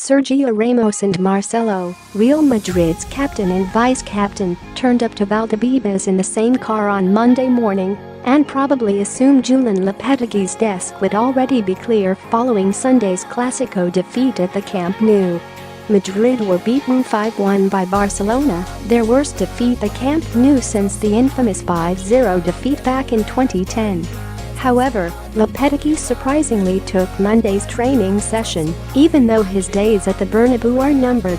Sergio Ramos and Marcelo, Real Madrid's captain and vice-captain, turned up to Valdebebas in the same car on Monday morning and probably assumed Julen Lopetegui's desk would already be clear following Sunday's Clasico defeat at the Camp Nou. Madrid were beaten 5-1 by Barcelona, their worst defeat at Camp Nou since the infamous 5-0 defeat back in 2010. However, Lopetegui surprisingly took Monday's training session, even though his days at the Bernabeu are numbered.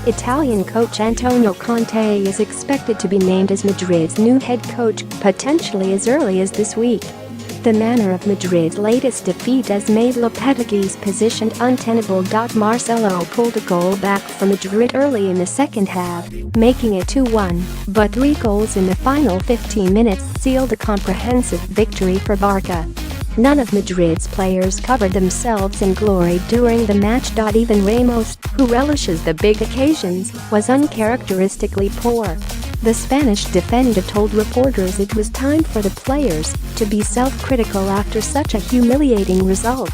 Italian coach Antonio Conte is expected to be named as Madrid's new head coach, potentially as early as this week. The manner of Madrid's latest defeat has made Lopetegui's position untenable. Marcelo pulled a goal back for Madrid early in the second half, making it 2-1, but 3 goals in the final 15 minutes sealed a comprehensive victory for Barca. None of Madrid's players covered themselves in glory during the match. Even Ramos, who relishes the big occasions, was uncharacteristically poor. The Spanish defender told reporters it was time for the players to be self-critical after such a humiliating result.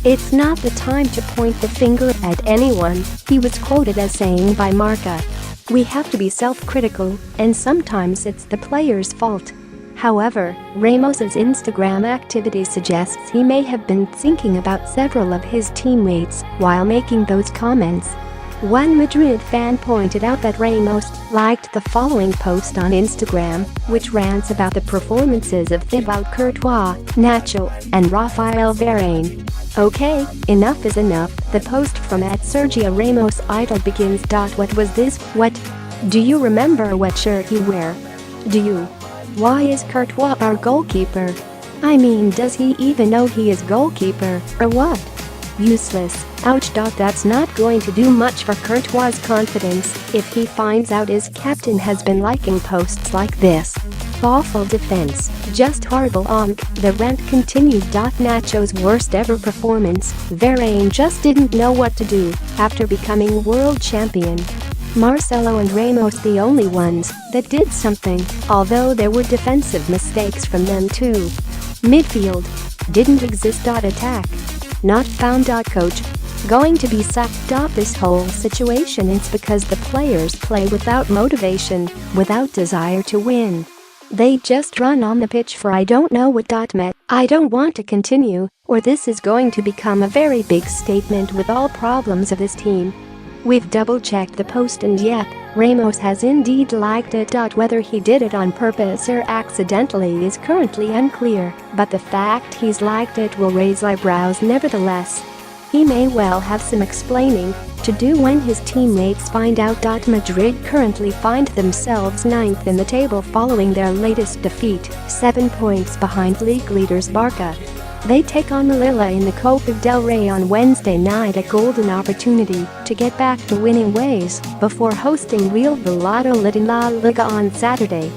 "It's not the time to point the finger at anyone," he was quoted as saying by Marca. "We have to be self-critical, and sometimes it's the players' fault." However, Ramos's Instagram activity suggests he may have been thinking about several of his teammates while making those comments. One Madrid fan pointed out that Ramos liked the following post on Instagram, which rants about the performances of Thibaut Courtois, Nacho, and Rafael Varane. "Okay, enough is enough," the post from @Sergio Ramos idol begins. "What was this? What? Do you remember what shirt he wear? Do you? Why is Courtois our goalkeeper? I mean, does he even know he is goalkeeper, or what? Useless, ouch. That's not going to do much for Courtois' confidence if he finds out his captain has been liking posts like this. Awful defense, just horrible the rant continued. Nacho's worst ever performance, Varane just didn't know what to do after becoming world champion. Marcelo and Ramos the only ones that did something, although there were defensive mistakes from them too. Midfield didn't exist. Attack not found. Coach going to be sacked. This whole situation is because the players play without motivation, without desire to win. They just run on the pitch for I don't know what. I don't want to continue, or this is going to become a very big statement with all problems of this team." We've double-checked the post and yep, Ramos has indeed liked it. Whether he did it on purpose or accidentally is currently unclear, but the fact he's liked it will raise eyebrows nevertheless. He may well have some explaining to do when his teammates find out. Madrid currently find themselves 9th in the table following their latest defeat, 7 points behind league leaders Barca. They take on Melilla in the Copa del Rey on Wednesday night, a golden opportunity to get back to winning ways before hosting Real Valladolid in La Liga on Saturday.